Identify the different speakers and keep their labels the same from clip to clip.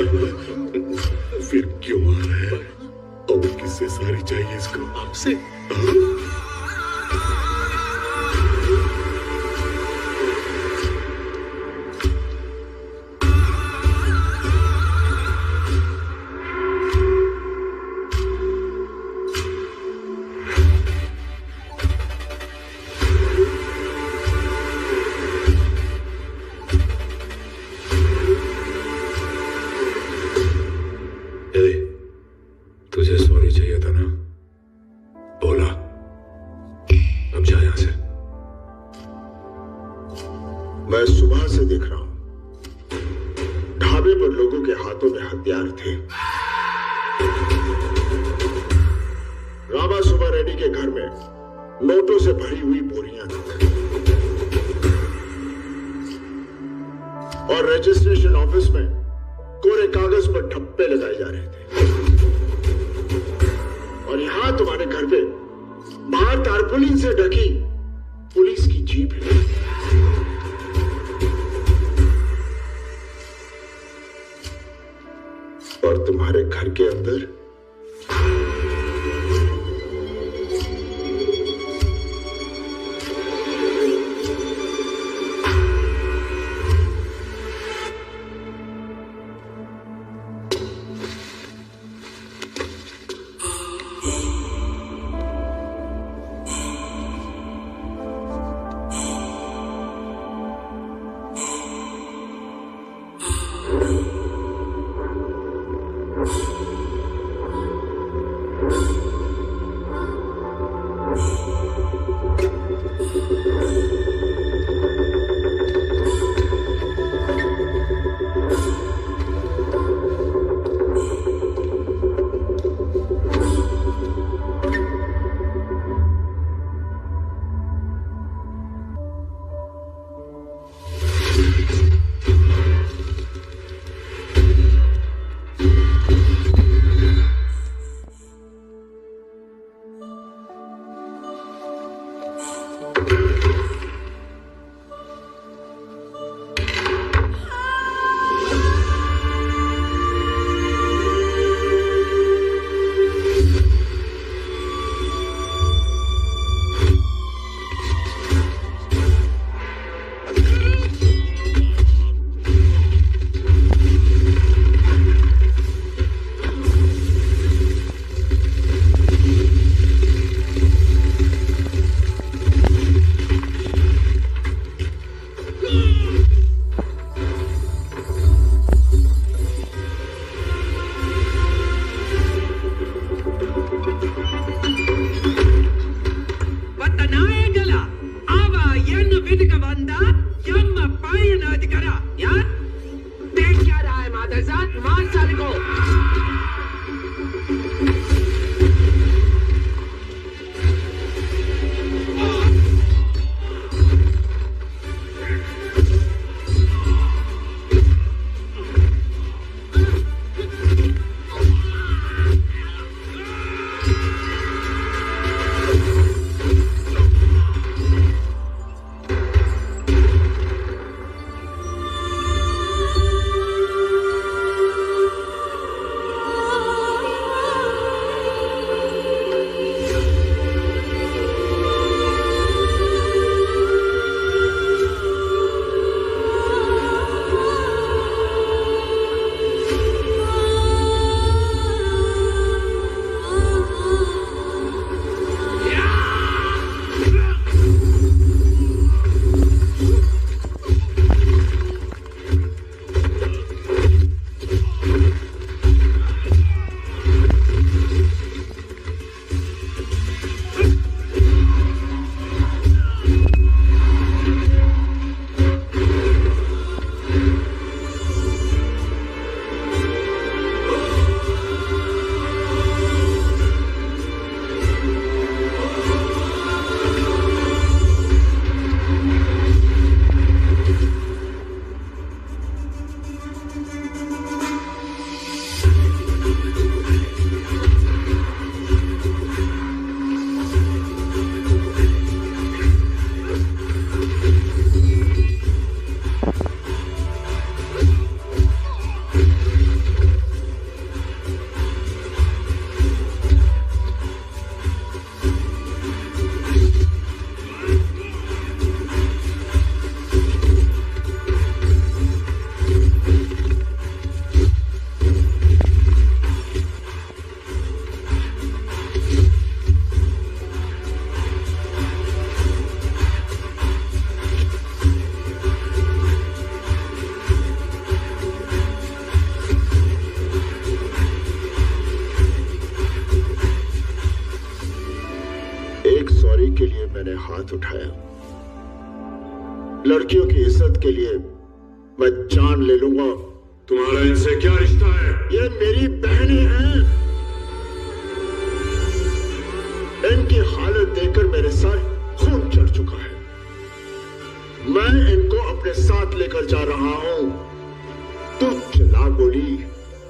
Speaker 1: फिर क्यों आ रहा है? और किससे सारी चाहिए इसको?
Speaker 2: आपसे।
Speaker 1: तुझे सॉरी चाहिए था ना? बोला। अब जा यहां से।
Speaker 3: मैं सुबह से देख रहा हूं, ढाबे पर लोगों के हाथों में हथियार थे। रामा सुबह रेड्डी के घर में नोटों से भरी हुई बोरियां थी और रजिस्ट्रेशन ऑफिस में कोरे कागज पर ठप्पे लगाए जा रहे थे। और यहां तुम्हारे घर पे बाहर तारपुलिन से ढकी पुलिस की जीप है। और तुम्हारे घर के अंदर हाथ उठाया। लड़कियों की इज्जत के लिए मैं जान ले लूंगा।
Speaker 1: तुम्हारा इनसे क्या रिश्ता है?
Speaker 3: ये मेरी बहनें हैं। इनकी हालत देखकर मेरे सर खून चढ़ चुका है। मैं इनको अपने साथ लेकर जा रहा हूं। तू चला गोली।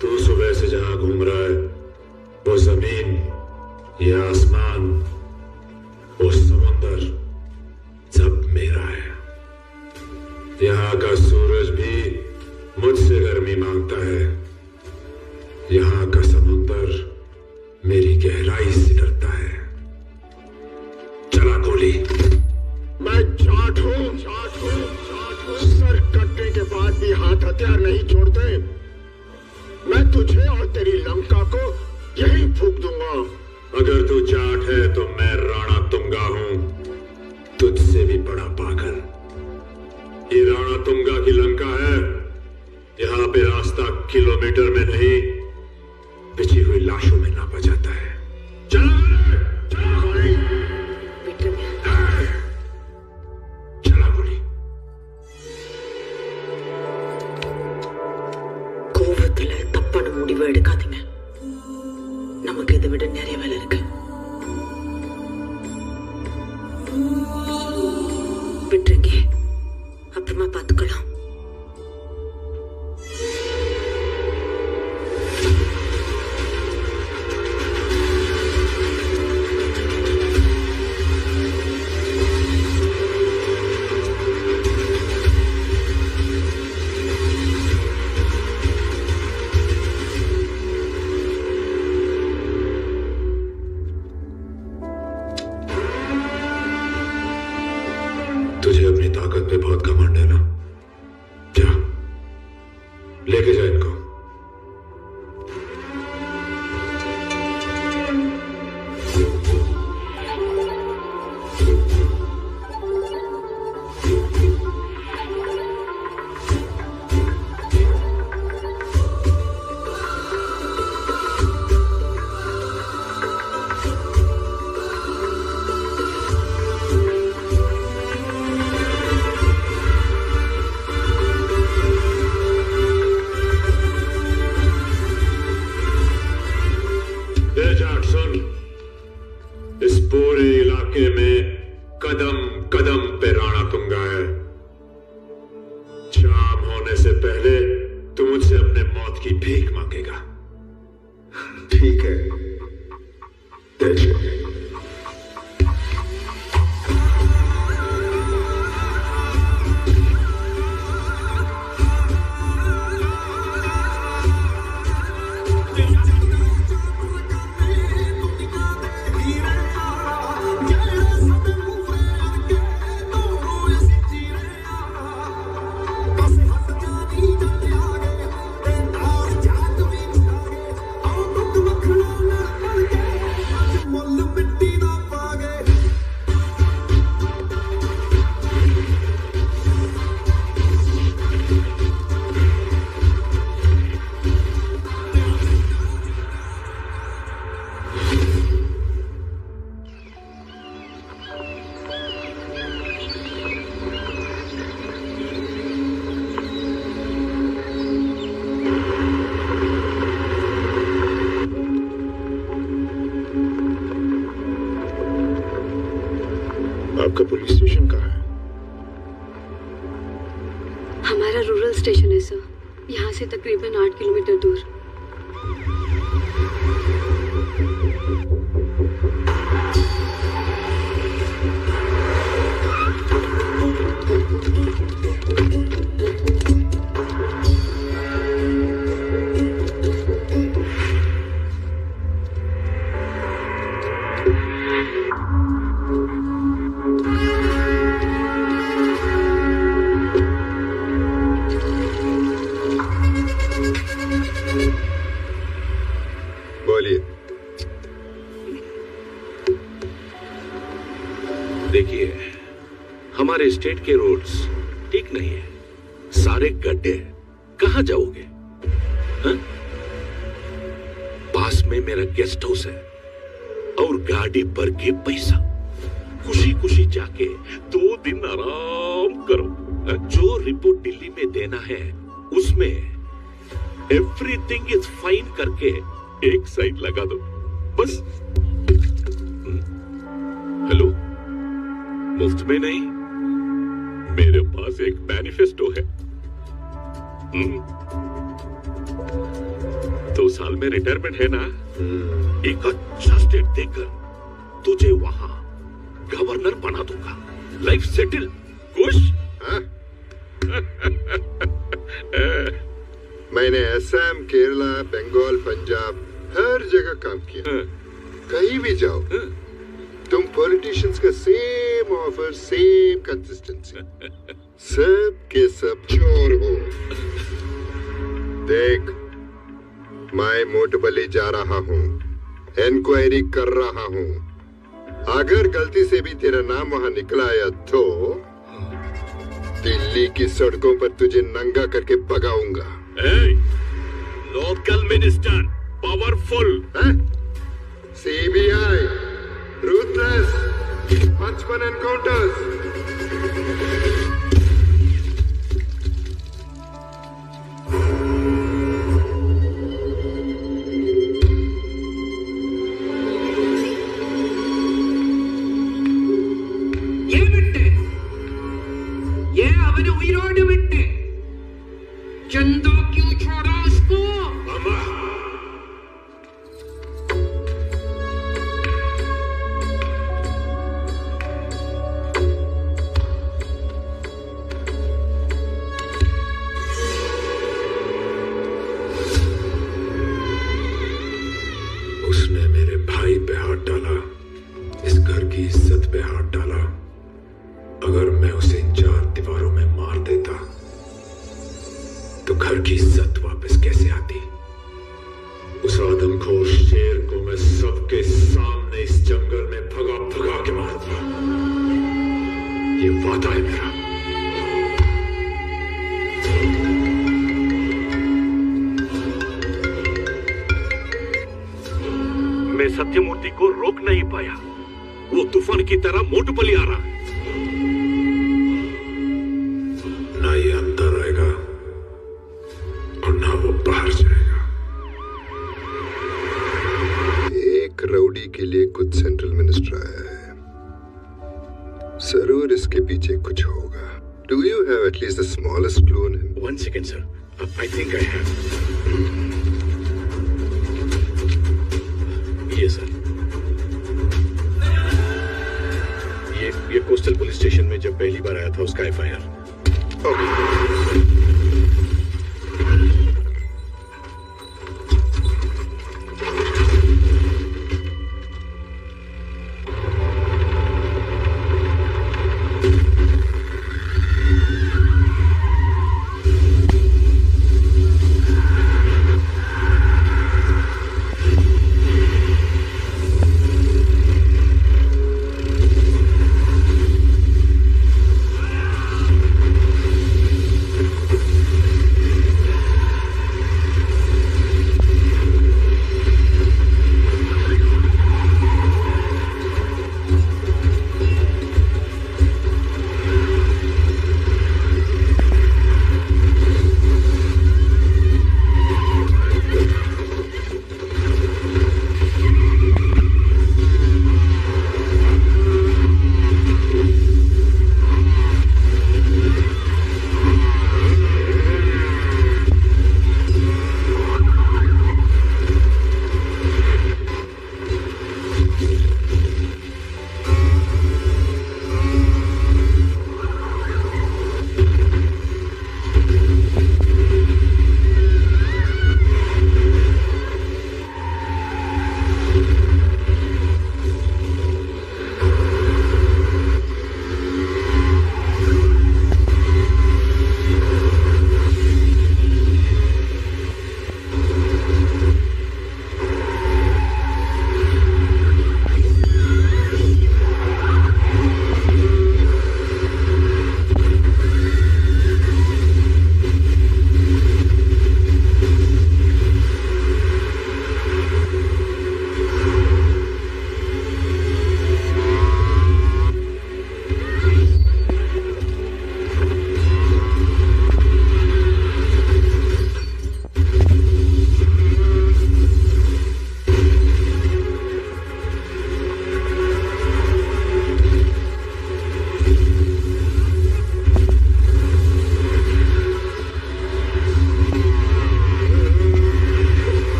Speaker 1: तू सुबह से जहां घूम रहा है, वो जमीन, ये आसमान, वो समुंदर सब मेरा है। यहाँ का सूरज भी मुझसे गर्मी मांगता है। यहाँ का समुंदर मेरी गहराई से डरता है। चला गोली।
Speaker 3: मैं जाट हूं। सर कटने के बाद भी हाथ हथियार नहीं छोड़ते। मैं तुझे और तेरी लंका को यही फूंक दूंगा।
Speaker 1: अगर तू जाट है तो मैं राणा तुंगा हूं, तुझसे भी बड़ा पागल। ये राणा तुंगा की लंका है। यहाँ पे रास्ता किलोमीटर में नहीं, बिछी हुई लाशों में नापा जाता है। चला गोली। चला गोली।
Speaker 2: கோவத்துல தப்பான முடிவை எடுக்காதீங்க. நமக்கு இதை விட நிறைய வேலை இருக்கு. விட்டுருங்க, அப்புறமா பார்த்துக்கலாம்.
Speaker 1: तुझे अपनी ताकत पे बहुत घमंड है ना? क्या लेके जा इनको। सुन, इस पूरे इलाके में कदम कदम पे राणा तुंगा है। शाम होने से पहले तू मुझसे अपने मौत की भीख मांगेगा।
Speaker 3: ठीक है, देखिए। आपका पुलिस स्टेशन कहाँ है?
Speaker 4: हमारा रूरल स्टेशन है सर, यहाँ से तकरीबन 8 किलोमीटर दूर।
Speaker 5: देखिए, हमारे स्टेट के रोड्स ठीक नहीं है, सारे गड्ढे हैं। कहां जाओगे? हा? पास में मेरा गेस्ट हाउस है और गाड़ी पर के पैसा। खुशी खुशी जाके 2 दिन आराम करो। जो रिपोर्ट दिल्ली में देना है उसमें एवरीथिंग इज फाइन करके एक साइड लगा दो बस। हेलो, मुफ्त में नहीं, मेरे पास एक मैनिफेस्टो है। 2 साल में रिटायरमेंट है ना, एक अच्छा स्टेट देकर तुझे वहां गवर्नर बना दूंगा। Life settle. खुश?
Speaker 3: मैंने असम, केरला, बंगाल, पंजाब हर जगह काम किया। कहीं भी जाओ तुम पॉलिटिशियंस का सेम ऑफर, सेम कंसिस्टेंसी, सब के सब चोर हो। देख, मैं मोटबली जा रहा हूँ, इंक्वायरी कर रहा हूँ। अगर गलती से भी तेरा नाम वहां निकला आया तो दिल्ली की सड़कों पर तुझे नंगा करके भगाऊंगा।
Speaker 5: Local minister, powerful.
Speaker 3: CBI, ruthless, 55 encounters.
Speaker 2: Chando क्यों छोड़ा उसको?
Speaker 1: उसने मेरे भाई पे हाथ डाला, इस घर की इज्जत पे हाथ डाला। अगर मैं उसे इन 4 दीवारों में मार देता तो घर की इज्जत वापस कैसे आती? उस आदमखोर शेर को मैं सबके सामने इस जंगल में भगा भगा के मारूंगा। ये वादा है मेरा।
Speaker 5: मैं सत्यमूर्ति को रोक नहीं पाया, वो तूफान की तरह मोटबली आ रहा है।
Speaker 1: ना ये अंदर आएगा और ना वो बाहर जाएगा।
Speaker 3: एक राउडी के लिए कुछ सेंट्रल मिनिस्टर आया है, जरूर इसके पीछे कुछ होगा। Do you have at least the smallest clue on him?
Speaker 5: 1 second, sir. I think I have. Yes, sir. ये कोस्टल पुलिस स्टेशन में जब पहली बार आया था उसका FIR।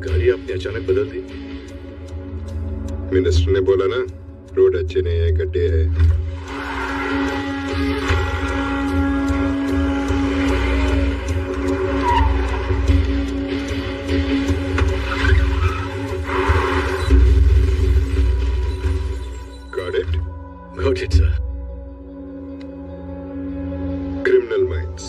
Speaker 1: गाड़ी आपने अचानक बदल दी?
Speaker 3: मिनिस्टर ने बोला ना, रोड अच्छे नहीं है, गड्ढे है।
Speaker 1: Got it, sir.
Speaker 3: Criminal minds.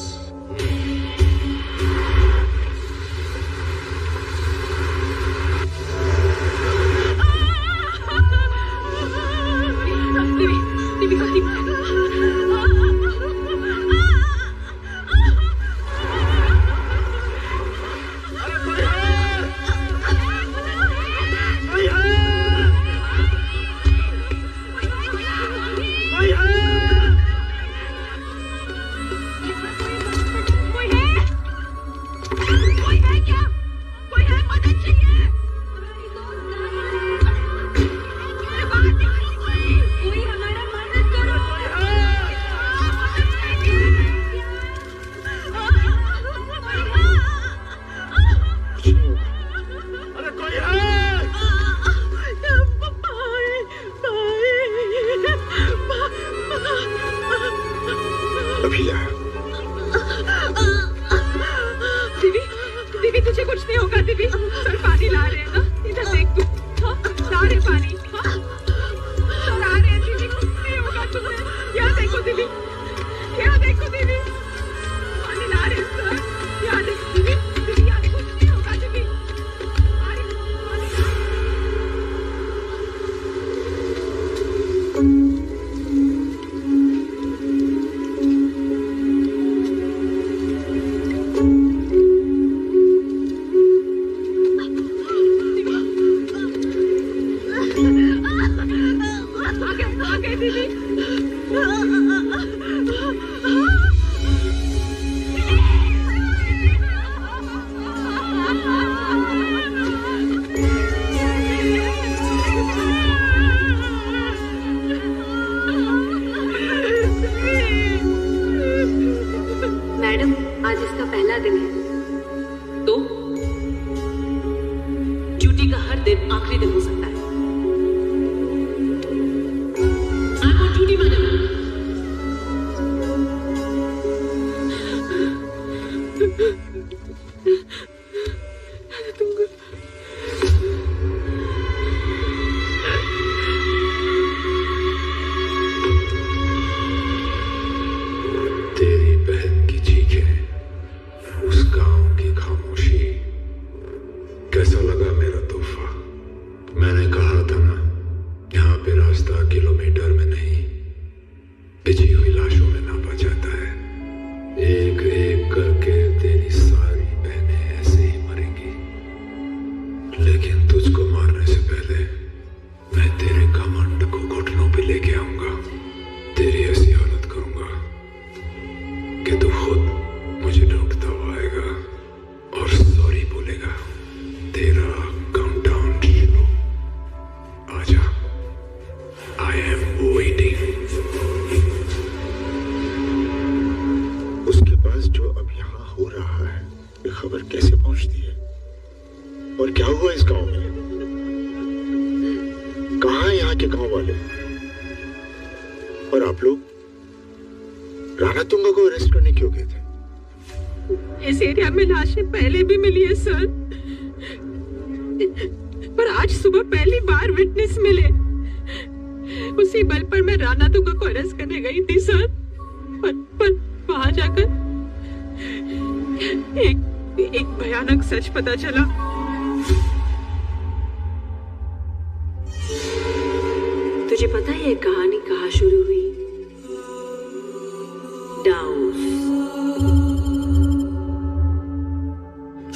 Speaker 2: पता चला तुझे पता है ये कहानी कहाँ शुरू हुई? डाउस।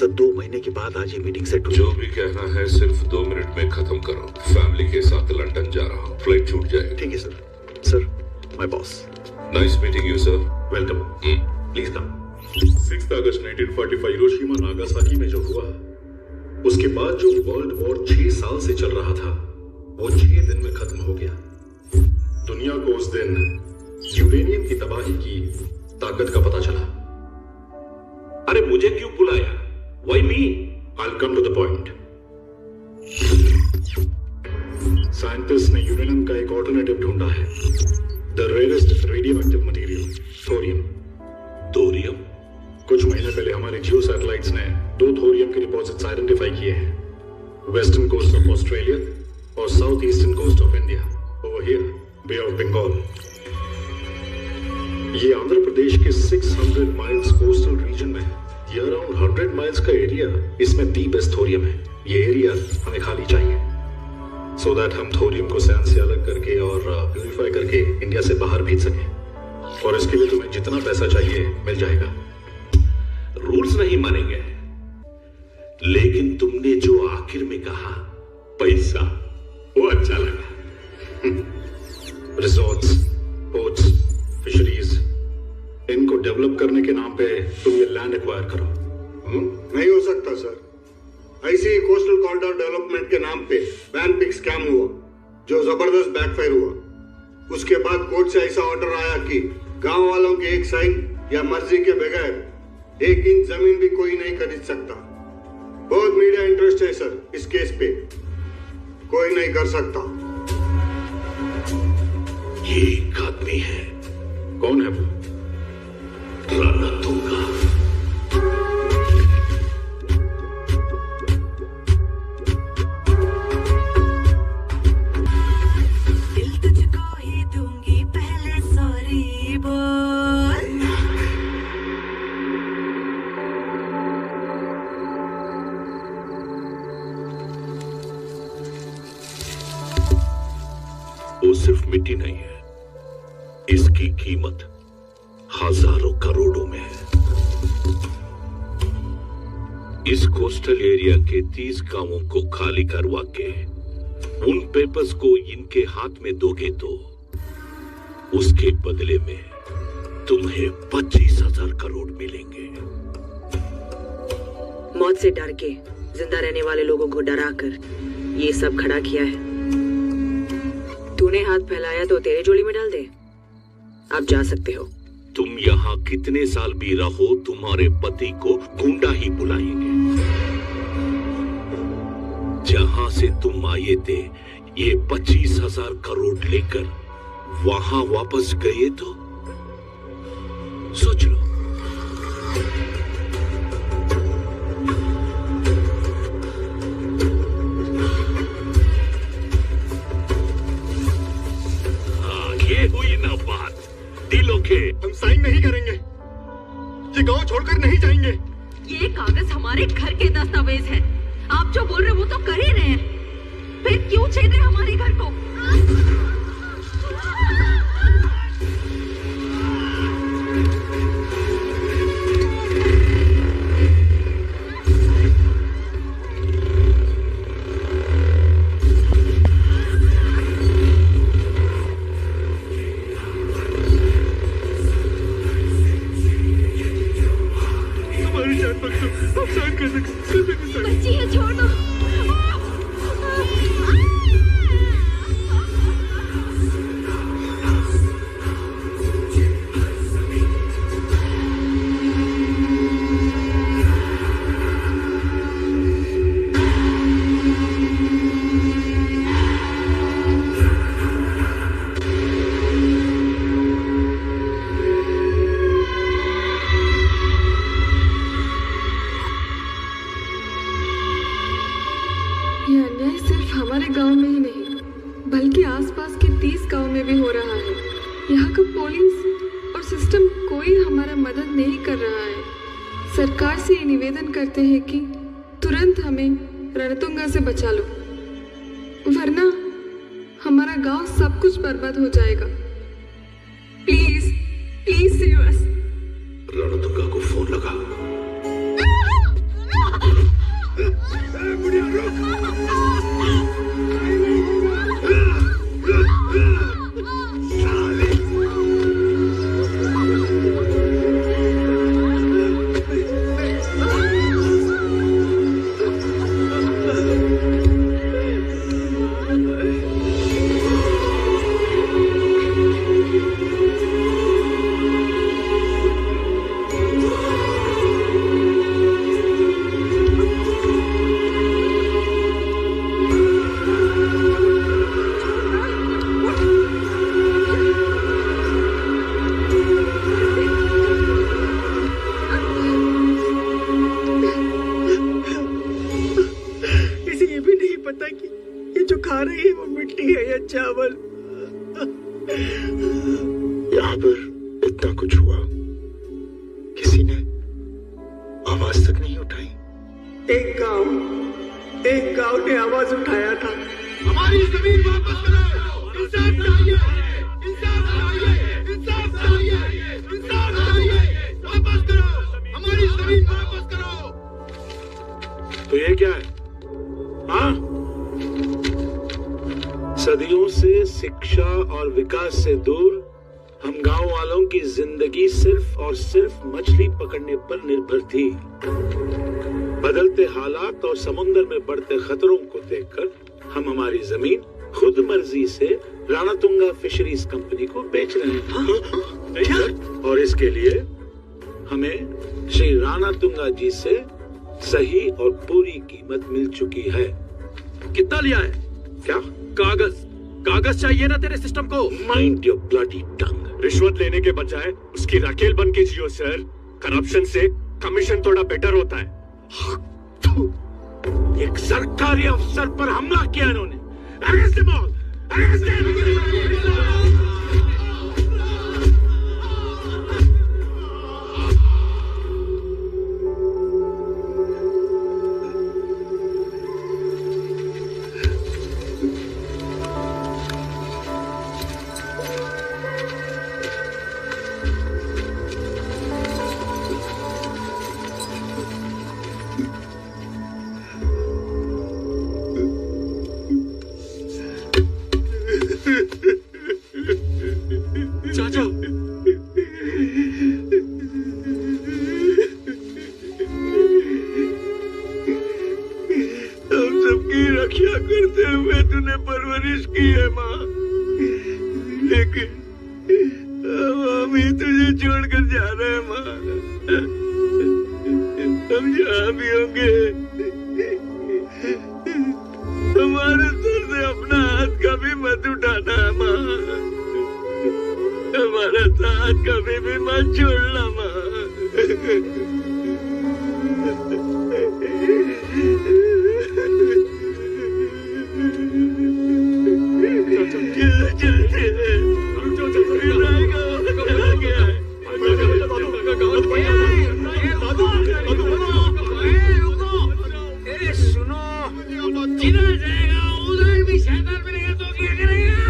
Speaker 1: सर 2 महीने के बाद आज ये मीटिंग सेट हुई।
Speaker 5: जो भी कहना है सिर्फ 2 मिनट में खत्म करो। फैमिली के साथ लंदन जा रहा हूँ, फ्लाइट छूट जाए।
Speaker 1: ठीक है sir. Sir my boss.
Speaker 5: Nice meeting you sir.
Speaker 1: Welcome. Please come.
Speaker 6: 6 August 1945 Hiroshima Nagasaki में जो हुआ, उसके बाद जो वर्ल्ड वॉर 6 साल से चल रहा था, वो 6 दिन में खत्म हो गया। दुनिया को उस दिन यूरेनियम की तबाही की ताकत का पता चला।
Speaker 5: अरे मुझे क्यों बुलाया? Why me?
Speaker 6: I'll come to the point. Scientist ने यूरेनियम का एक ऑल्टरनेटिव ढूंढा है, the rarest radio active material, thorium.
Speaker 5: Thorium?
Speaker 6: कुछ महीने पहले हमारे जियो सैटेलाइट्स ने 2 थोरियम के डिपॉजिट्स आइडेंटिफाई किए हैं, वेस्टर्न कोस्ट ऑफ ऑस्ट्रेलिया और south eastern coast of India, over here bay of Bengal. ये आंध्र प्रदेश के 600 माइल्स कोस्टल रीजन में, ये अराउंड 100 माइल्स का एरिया, इसमें दी बेस्ट थोरियम है। ये एरिया हमें खाली चाहिए, सो दैट हम थोरियम को सैंड से अलग करके और प्यूरिफाई करके इंडिया से बाहर भेज सकें। और इसके लिए तुम्हें जितना पैसा चाहिए मिल जाएगा।
Speaker 5: रूल्स नहीं मानेंगे, लेकिन तुमने जो आखिर में कहा पैसा, वो अच्छा लगा।
Speaker 6: रिसोर्ट्स, पोर्ट्स, फिशरीज, इनको डेवलप करने के नाम पे तुम ये लैंड एक्वायर करो।
Speaker 3: नहीं हो सकता सर। ऐसे ही कोस्टल कॉरिडोर डेवलपमेंट के नाम पे वैन पिक स्कैम हुआ, जो जबरदस्त बैकफायर हुआ। उसके बाद कोर्ट से ऐसा ऑर्डर आया कि गांव वालों की एक साइन या मर्जी के बगैर 1 इंच जमीन भी कोई नहीं खरीद सकता। बहुत मीडिया इंटरेस्ट है सर इस केस पे, कोई नहीं कर सकता।
Speaker 5: ये एक आदमी है।
Speaker 6: कौन है वो?
Speaker 5: रणतुंगा।
Speaker 2: दिल तुझको ही दूंगी पहले सॉरी बोल।
Speaker 5: वो सिर्फ मिट्टी नहीं है, इसकी कीमत हजारों करोड़ों में है। इस कोस्टल एरिया के 30 गांवों को खाली करवा के उन पेपर्स को इनके हाथ में दोगे तो उसके बदले में तुम्हें 25,000 करोड़ मिलेंगे।
Speaker 2: मौत से डर के जिंदा रहने वाले लोगों को डराकर ये सब खड़ा किया है। तूने हाथ फैलाया तो तेरे झोली में डाल दे। आप जा सकते हो।
Speaker 5: तुम यहाँ कितने साल भी रहो, तुम्हारे पति को गुंडा ही बुलाएंगे। जहां से तुम आए थे, ये 25,000 करोड़ लेकर वहां वापस गए तो सोच लो। हाँ, ये हुई ना बात दिलों के।
Speaker 3: हम साइन नहीं करेंगे, ये गांव छोड़कर नहीं जाएंगे।
Speaker 7: ये कागज हमारे घर के दस्तावेज हैं। आप जो बोल रहे हो वो तो कर ही रहे हैं, फिर क्यों छेद रहे हमारे घर को? बच्ची है, छोड़ दो।
Speaker 4: ये अन्याय सिर्फ हमारे गांव में ही नहीं, बल्कि आसपास के 30 गांव में भी हो रहा है। यहाँ का पुलिस और सिस्टम कोई हमारा मदद नहीं कर रहा है। सरकार से ये निवेदन करते हैं कि तुरंत हमें रणतुंगा से बचा लो, वरना हमारा गांव सब कुछ बर्बाद हो जाएगा। Please please save us.
Speaker 5: Ranatunga को फोन लगा।
Speaker 8: पता कि ये जो खा रही है वो मिट्टी है या चावल।
Speaker 3: यहाँ पर इतना कुछ हुआ, किसी ने आवाज तक नहीं उठाई।
Speaker 8: एक गांव ने आवाज उठाया था,
Speaker 3: हमारी जमीन वापस करो, इंसाफ चाहिए, इंसाफ चाहिए, इंसाफ चाहिए, इंसाफ चाहिए, वापस करो, हमारी जमीन वापस करो।
Speaker 1: तो ये क्या है? हाँ, सदियों से शिक्षा और विकास से दूर हम गांव वालों की जिंदगी सिर्फ और सिर्फ मछली पकड़ने पर निर्भर थी। बदलते हालात और समुद्र में बढ़ते खतरों को देखकर हम हमारी जमीन खुद मर्जी से राणातुंगा फिशरीज कंपनी को बेच रहे हैं। और इसके लिए हमें श्री राणातुंगा जी से सही और पूरी कीमत मिल चुकी है।
Speaker 5: कितना लिया है?
Speaker 1: क्या
Speaker 5: कागज चाहिए ना तेरे सिस्टम को?
Speaker 1: माइंड योर ब्लडी टंग।
Speaker 6: रिश्वत लेने के बजाय उसकी राकेल बन के जियो सर। करप्शन से कमीशन थोड़ा बेटर होता है।
Speaker 1: एक सरकारी अफसर पर हमला किया इन्होंने। Arrest him all, arrest him.
Speaker 5: चाचा,
Speaker 8: हम सबकी रक्षा करते हुए तूने परवरिश की है माँ, लेकिन अब हम ही तुझे छोड़कर जा रहे हैं माँ। हम जहाँ भी होंगे हमारे सर से अपना हाथ कभी मत उठाना माँ, हमारा साथ कभी भी मत छोड़ना माँ।
Speaker 9: जिधर जाएगा उधर भी शैतान मिलेगा तो क्या करेगा?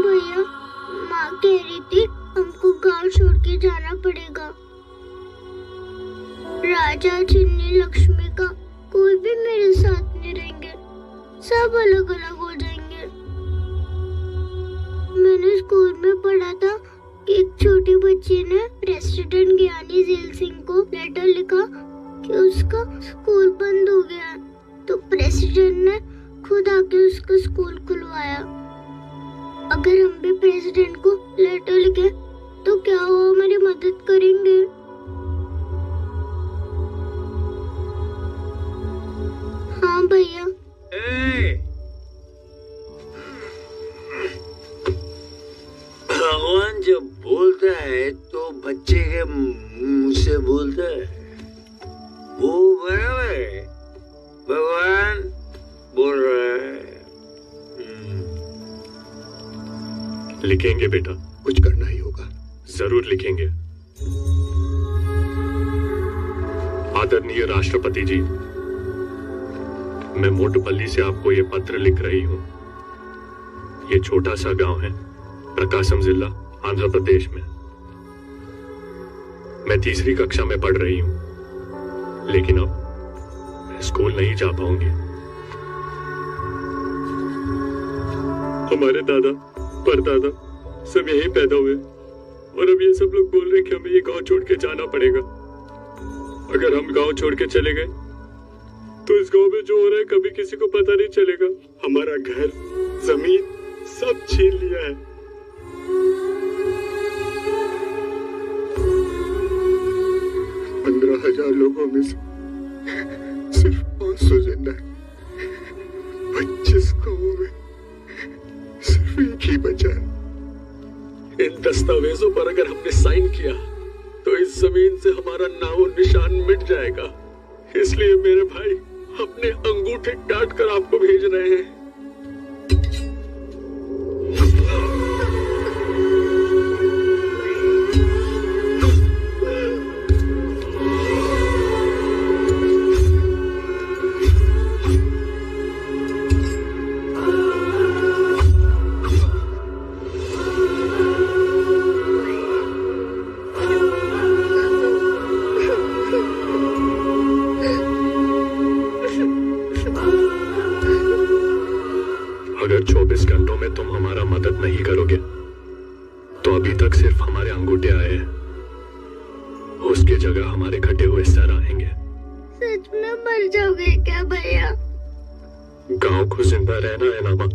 Speaker 10: भैया, माँ कह रही थी हमको गांव छोड़ के जाना पड़ेगा। राजा, चिन्नी, लक्ष्मी का कोई भी मेरे साथ नहीं रहेंगे, सब अलग अलग हो जाएंगे। मैंने स्कूल में पढ़ा था कि एक छोटी बच्ची ने प्रेसिडेंट ज्ञानी झील सिंह को लेटर लिखा कि उसका स्कूल बंद हो गया है, तो प्रेसिडेंट ने खुद आके उसका स्कूल खुलवाया। अगर हम भी प्रेसिडेंट को लेटर लिखे तो क्या वो हमारी मदद करेंगे? हाँ भैया।
Speaker 9: भगवान जब बोलता है तो बच्चे के मुंह से बोलता है, वो बराबर है। भगवान बोल रहा है।
Speaker 6: लिखेंगे बेटा,
Speaker 3: कुछ करना ही होगा।
Speaker 6: जरूर लिखेंगे। आदरणीय राष्ट्रपति जी, मैं मोटुपल्ली से आपको ये पत्र लिख रही हूँ। ये छोटा सा गांव है, प्रकाशम जिला, आंध्र प्रदेश में। मैं तीसरी कक्षा में पढ़ रही हूँ, लेकिन अब मैं स्कूल नहीं जा पाऊंगी। हमारे दादा परदादा सब यहीं पैदा हुए और अब ये सब लोग बोल रहे हैं कि हमें ये गांव छोड़ के जाना पड़ेगा। अगर हम गांव छोड़ के चले गए तो इस गांव में जो हो रहा है कभी किसी को पता नहीं चलेगा। हमारा घर, जमीन सब छीन लिया है।
Speaker 3: 15,000 लोगों में से सिर्फ 500 जिंदा है।
Speaker 6: दस्तावेजों पर अगर हमने साइन किया तो इस जमीन से हमारा नामो निशान मिट जाएगा। इसलिए मेरे भाई अपने अंगूठे काट कर आपको भेज रहे हैं। अगर 24 घंटों में तुम हमारा मदद नहीं करोगे तो अभी तक सिर्फ हमारे अंगूठे आए हैं, उसकी जगह हमारे कटे हुए सर आएंगे।
Speaker 10: सच में मर जाओगे क्या भैया?
Speaker 6: गांव को जिंदा रहना है नामा।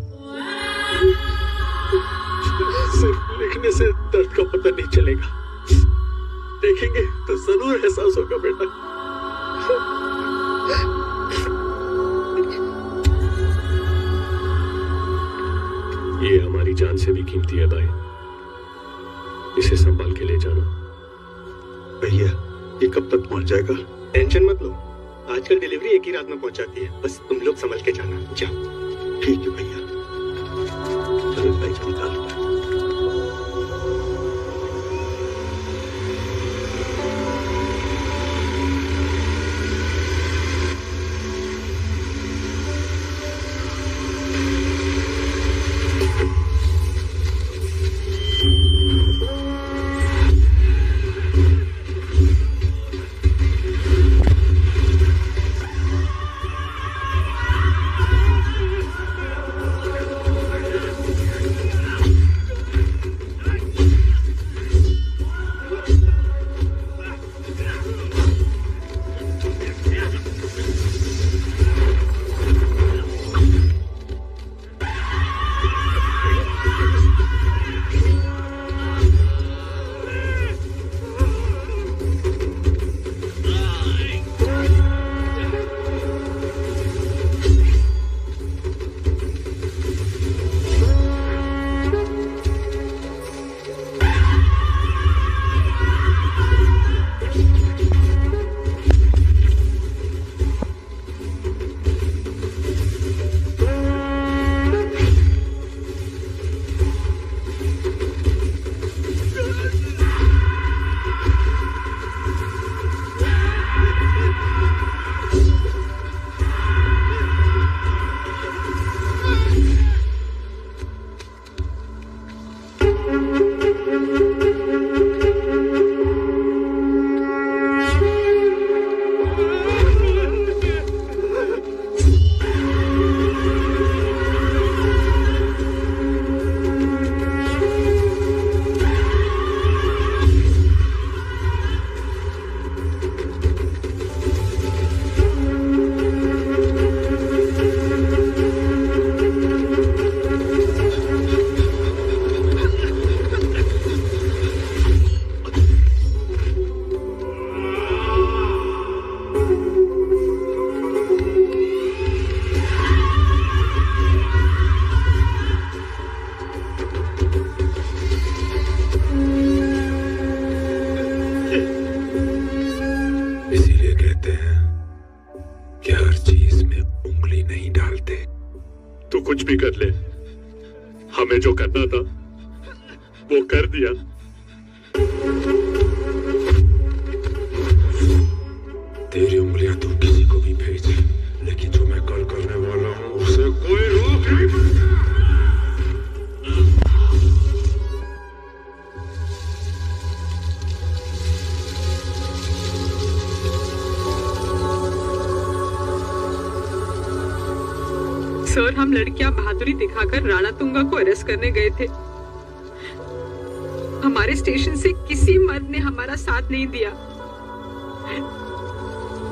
Speaker 6: सिर्फ लिखने से दर्द का पता नहीं चलेगा, देखेंगे तो जरूर एहसास होगा बेटा। ये हमारी जान से भी कीमती है भाई, इसे संभाल के ले जाना।
Speaker 11: भैया ये कब तक पहुंच जाएगा? टेंशन मत लो, आजकल डिलीवरी एक ही रात में पहुंच जाती है, बस तुम लोग संभल के जाना। जाओ। ठीक है भैया। चलो भाई निकाल।
Speaker 6: कुछ भी कर ले, हमें जो करना था वो कर दिया।
Speaker 1: तेरी उंगलियां तू किसी को भी भेज, लेकिन जो मैं कल करने वाला हूं उसे कोई रोक नहीं पाएगा।
Speaker 12: सर, हम लड़कियां बहादुरी दिखाकर राणा तुंगा को अरेस्ट करने गए थे। हमारे स्टेशन से किसी मर्द ने हमारा साथ नहीं दिया।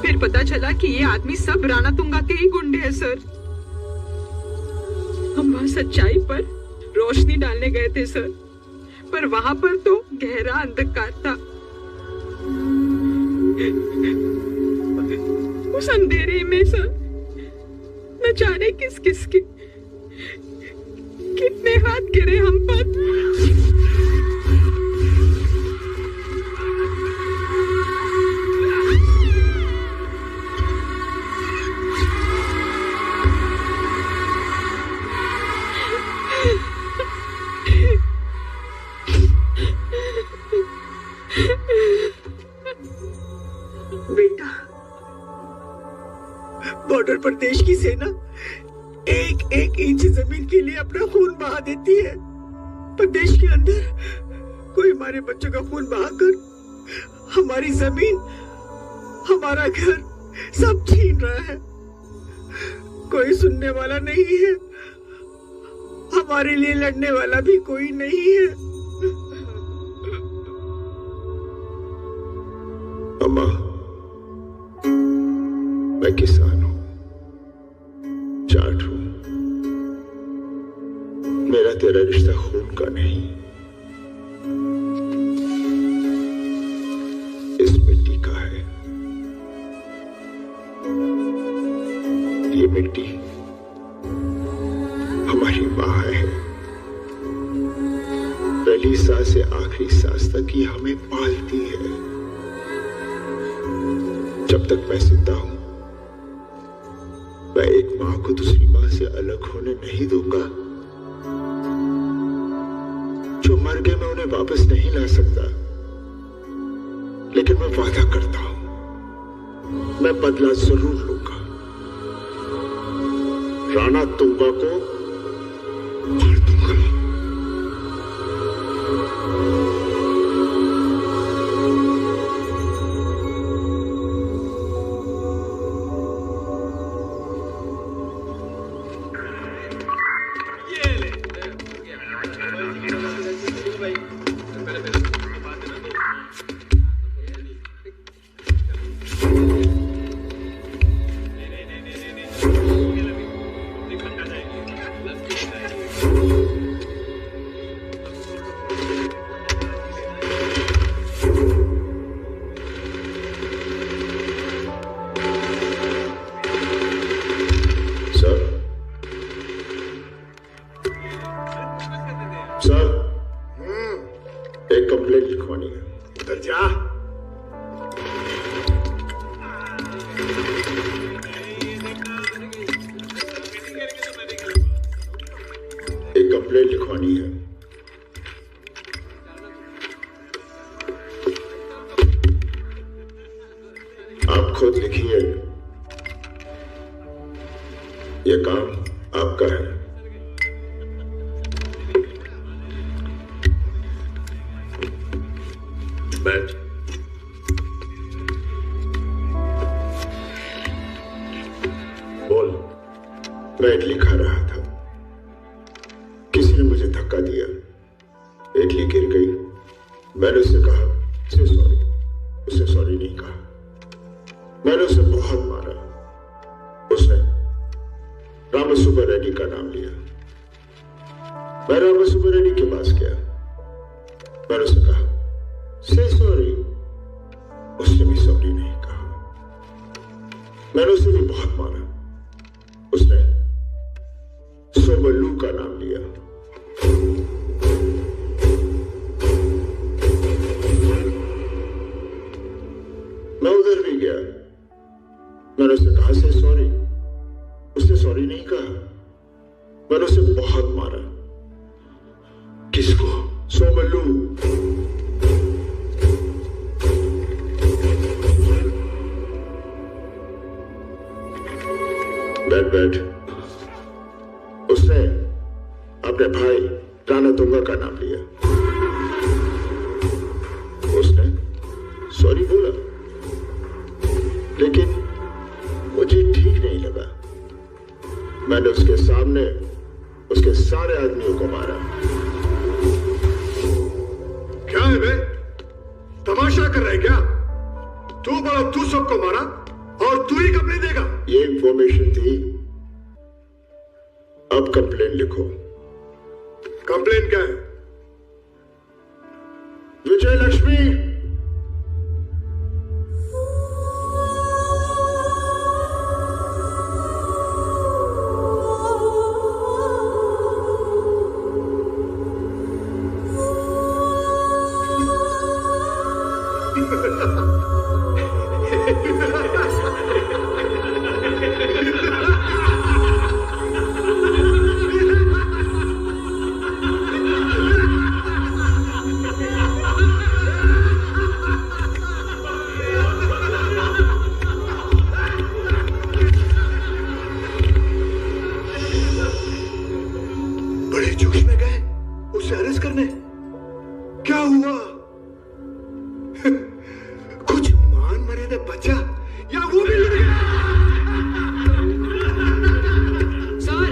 Speaker 12: फिर पता चला कि ये आदमी सब राणा तुंगा के ही गुंडे हैं सर। हम वहां सच्चाई पर रोशनी डालने गए थे सर, पर वहां पर तो गहरा अंधकार था। उस अंधेरे में सर न जाने किस किस के कितने हाथ गिरे हम पर। पर देश की सेना एक एक इंच जमीन के लिए अपना खून बहा देती है, पर देश के अंदर कोई हमारे बच्चों का खून बहाकर हमारी जमीन, हमारा घर सब छीन रहा है। कोई सुनने वाला नहीं है, हमारे लिए लड़ने वाला भी कोई नहीं है।
Speaker 3: अम्मा, मैं किसान हूं, जाट हूं। मेरा तेरा रिश्ता खून का नहीं, इस मिट्टी का है। ये मिट्टी हमारी माँ है। पहली सांस से आखिरी सांस तक ही हमें पालती है। जब तक मैं जिंदा हूं, मैं एक माँ को दूसरी माँ से अलग होने नहीं दूंगा। जो मर गए मैं उन्हें वापस नहीं ला सकता, लेकिन मैं वादा करता हूं, मैं बदला जरूर लूंगा। राणा तुंगा को मार दूंगा। एक कंप्लेंट लिखवानी है। उधर जा। एक कंप्लेंट लिखवानी है। आप खुद लिखिए। यह काम आपका है।
Speaker 5: बैठ।
Speaker 3: बोल। मैं इडली खा रहा था, किसी ने मुझे धक्का दिया, इडली गिर गई। मैंने उससे कहा से सॉरी, उसने सॉरी नहीं कहा। मैंने उसे बहुत मारा, उसने रामसुब्बा रेड्डी का नाम लिया। मैं रामसुब्बा रेड्डी के पास गया, मैंने उसे कहा से सॉरी, उसने भी सॉरी नहीं कहा। मैंने उसे भी बहुत मारा, उसने सोमल्लू का नाम लिया। मैं उधर भी गया, मैंने उसे कहा से सॉरी, उसने सॉरी नहीं कहा। मैंने उसे बहुत मारा। किसको? सोमल्लू। बैठ। उसने अपने भाई राणा तुंगा का नाम लिया, उसने सॉरी बोला, लेकिन मुझे ठीक नहीं लगा। मैंने उसके सामने उसके सारे आदमियों को मारा।
Speaker 6: क्या है बे? तमाशा कर रहे क्या? तू बड़ा, तू सबको मारा और तू ही कंप्लेन देगा?
Speaker 3: ये इंफॉर्मेशन थी, अब कंप्लेन लिखो।
Speaker 6: कंप्लेन क्या है?
Speaker 3: विजय लक्ष्मी,
Speaker 6: जोश में गए उसे अरेस्ट करने। क्या हुआ? कुछ मान मर्यादा बचा या वो भी लड़ गया?
Speaker 2: सर,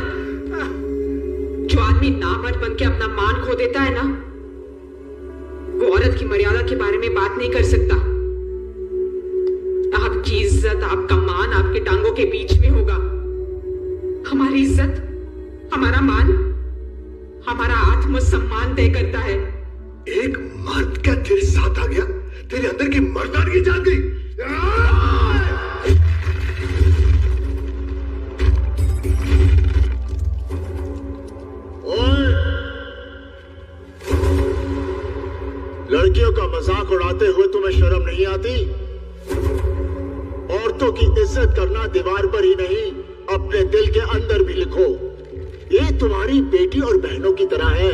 Speaker 2: जो आदमी नामर्द बन के अपना मान खो देता है ना, वो औरत की मर्यादा के बारे में बात नहीं कर सकता। आपकी इज्जत, आपका मान आपके टांगों के बीच में होगा। हमारी इज्जत, हमारा मान, हमारा आत्मसम्मान तय करता है।
Speaker 6: एक मर्द क्या तेरे साथ आ गया? तेरे अंदर की मर्दानगी जाग गई।
Speaker 3: ओए, लड़कियों का मजाक उड़ाते हुए तुम्हें शर्म नहीं आती? औरतों की इज्जत करना दीवार पर ही नहीं, अपने दिल के अंदर भी लिखो। ये तुम्हारी बेटी और बहनों की तरह है।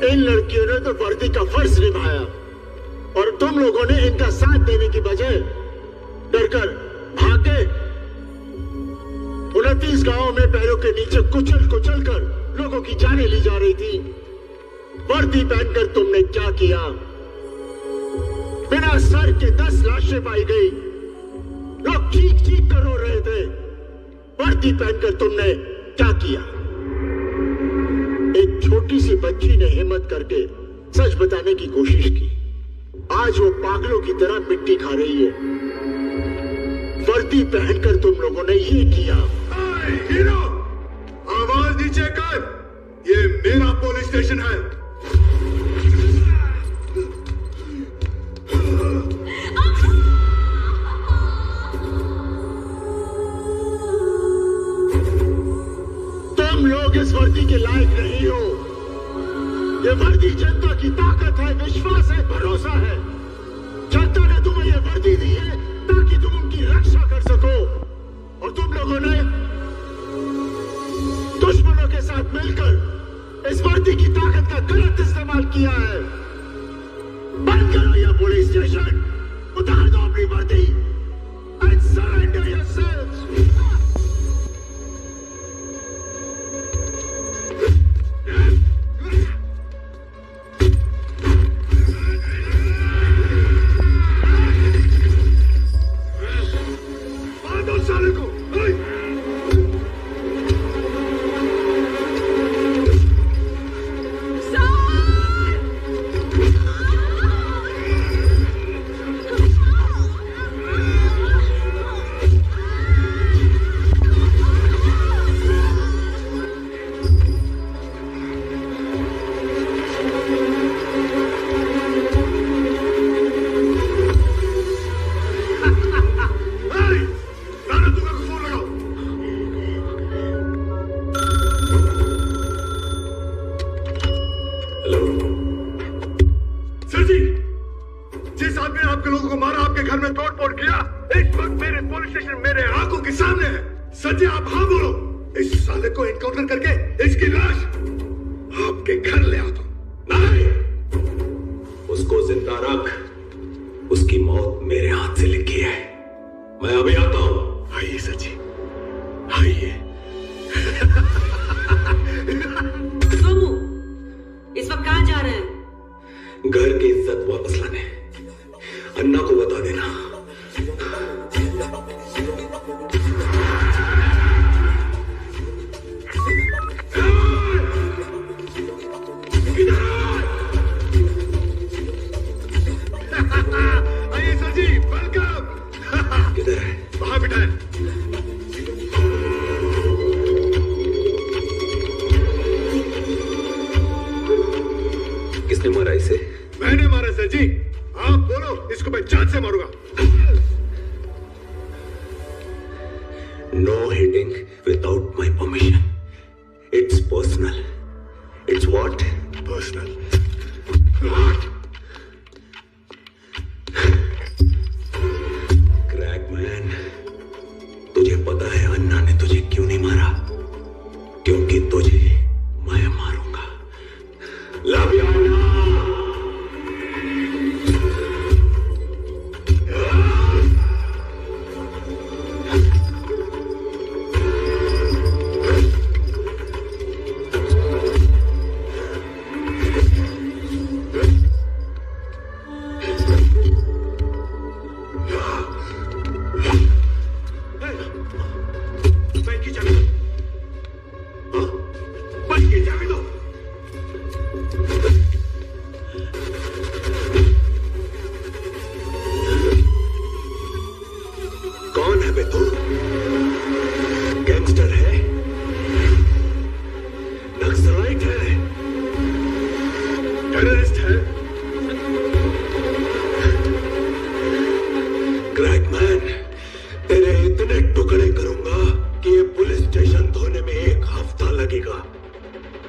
Speaker 3: इन लड़कियों ने तो वर्दी का फर्ज निभाया और तुम लोगों ने इनका साथ देने की बजाय डरकर भागे। 29 गांवों में पैरों के नीचे कुचल कुचल कर लोगों की जानें ली जा रही थी। वर्दी पहनकर तुमने क्या किया? बिना सर के 10 लाशें पाई गई। लोग चीख चीख कर रो रहे थे। वर्दी पहनकर तुमने क्या किया? एक छोटी सी बच्ची ने हिम्मत करके सच बताने की कोशिश की। आज वो पागलों की तरह मिट्टी खा रही है। वर्दी पहनकर तुम लोगों ने ये किया।
Speaker 6: हीरो, आवाज नीचे कर। ये मेरा पुलिस स्टेशन है।
Speaker 3: तुम लोग इस वर्दी के लायक नहीं हो। ये वर्दी जनता की ताकत है, विश्वास है, भरोसा है। जनता ने तुम्हें ये वर्दी दी है ताकि तुम उनकी रक्षा कर सको, और तुम लोगों ने दुश्मनों के साथ मिलकर इस वर्दी की ताकत का गलत इस्तेमाल किया है। बंद करो ये पुलिस स्टेशन, उतार दो अपनी वर्दी and surrender yourselves.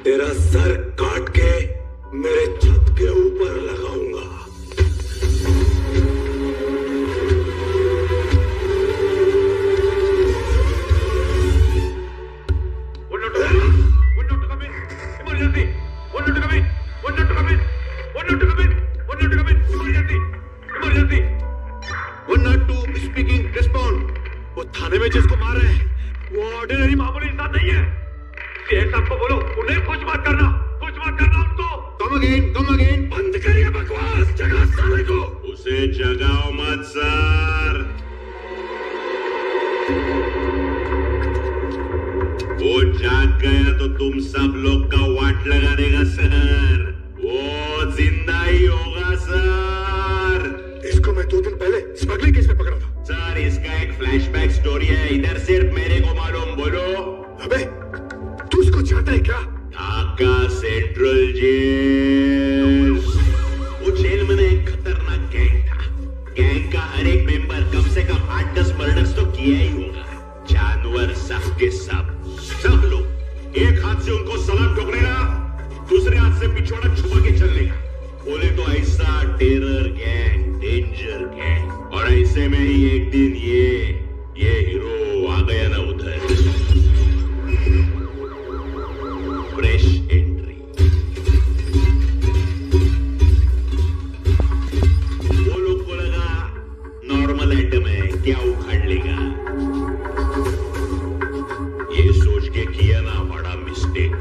Speaker 1: तेरा सर काट के मेरे छत के ऊपर लगाऊंगा।
Speaker 6: वो थाने में जिसको मार रहे हैं वो ऑर्डिनरी मामूली इंसान नहीं है। सीए साहब को बोलो उन्हें कुछ मत करना उनको। कम अगेन बंद करिए बकवास, जगा साले को।
Speaker 5: उसे जगाओ मत सर, वो जाग गया तो तुम सब लोग का वाट लगा देगा सर। वो जिंदा ही होगा सर।
Speaker 6: इसको मैं 2 दिन पहले स्मगलिंग केस में पकड़ा था
Speaker 5: सर। इसका एक फ्लैशबैक स्टोरी है, इधर सिर्फ मेरे को मालूम। बोलो।
Speaker 6: अबे तू उसको चाहता है क्या?
Speaker 5: Dhaka central jail. वो जेल में एक खतरनाक गैंग था। गैंग का हर एक मेंबर कम से कम 8-10 मर्डर्स तो किया ही होगा। जानवर सब के सब लोग एक हाथ से उनको सलाम ठोकने का, दूसरे हाथ से पिछवाड़ा छुपा के चलने का। बोले तो ऐसा टेरर गैंग, डेंजर गैंग। और ऐसे में ही एक दिन ये हीरो आ गया ना उधर। Fresh entry. वो लोग को लगा नॉर्मल आइटम है, क्या उखाड़ लेगा। ये सोच के किया ना बड़ा मिस्टेक।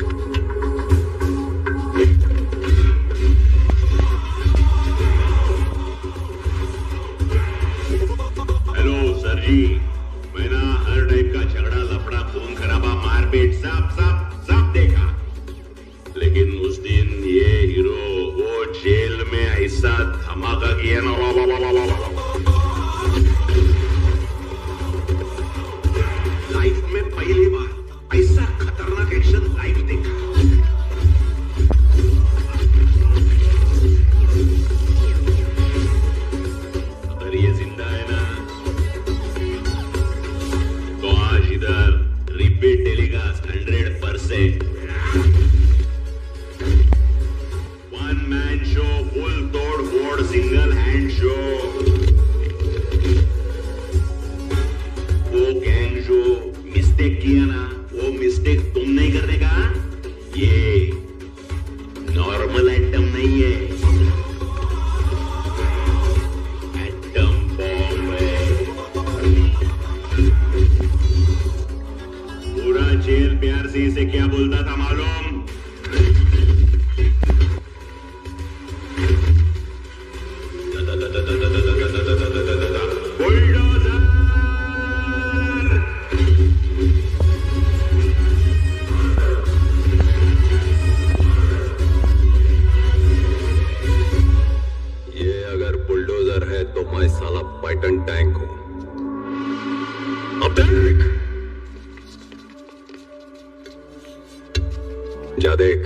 Speaker 5: हेलो सर जी, मैं ना हर टाइप का झगड़ा, लफड़ा, खून खराबा, मारपीट सब देखा। लेकिन उस दिन ये हीरो वो जेल में ऐसा धमाका किया ना, लाइफ में पहली बार ऐसा खतरनाक एक्शन लाइफ देखा। अगर ये जिंदा है ना तो आज इधर repeat telecast 100%। One man show, full तोड़ फोड़, सिंगल हैंड शो। वो गैंग जो मिस्टेक किया ना, वो मिस्टेक तुम नहीं करने का। ये नॉर्मल आइटम नहीं है, एटम बॉम्ब है। पूरा जेल प्यार से इसे क्या बोलता था मालूम?
Speaker 1: ये अगर बुलडोजर है तो मैं साला पाइटन टैंक हूं। अब देख, जा देख।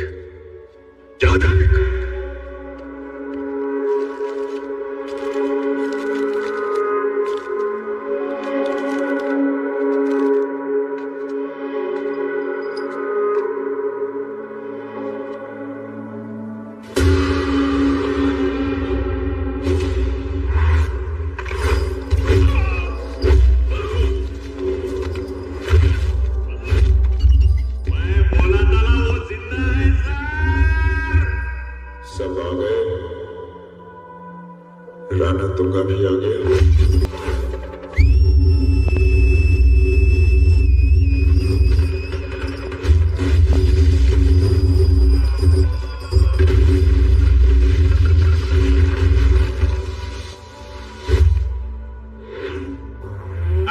Speaker 3: सब आ गए। राणा तुंगा भी आ गया।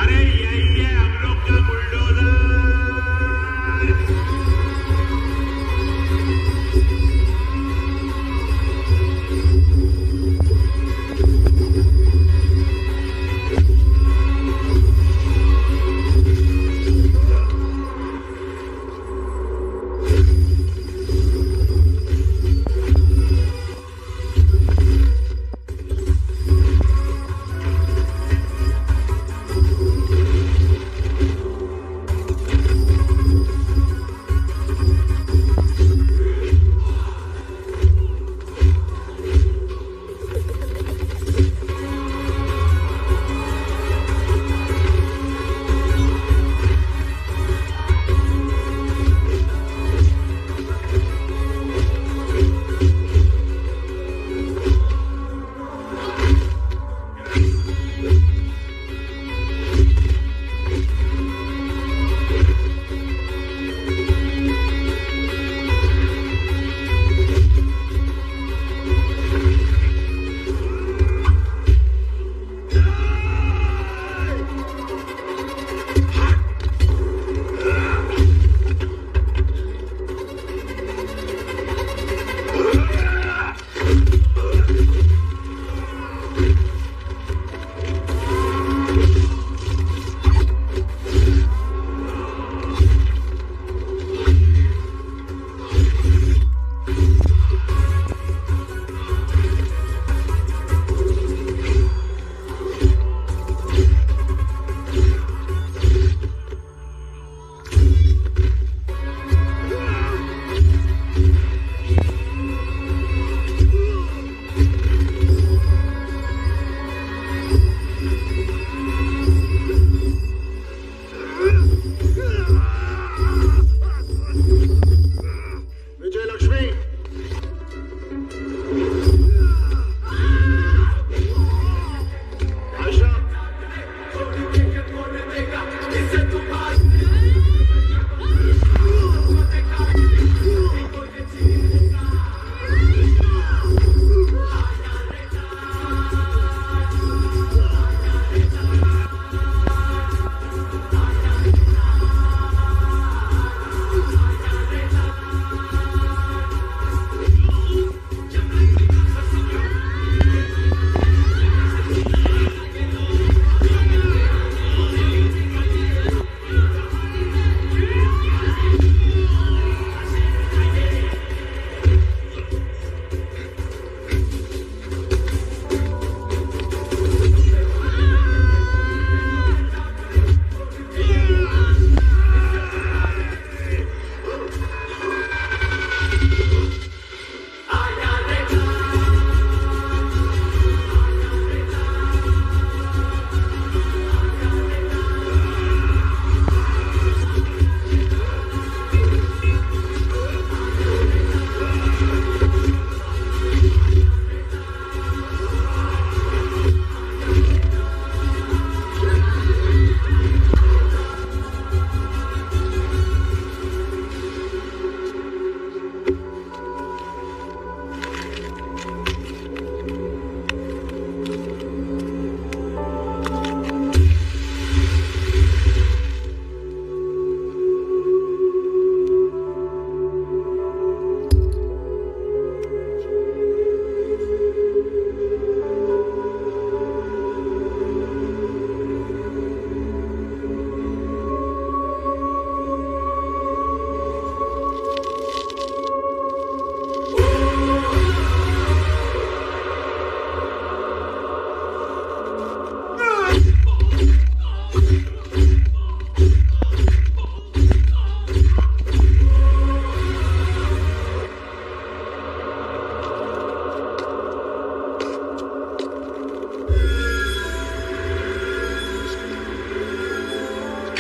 Speaker 5: अरे यही है हम लोग का bulldozer.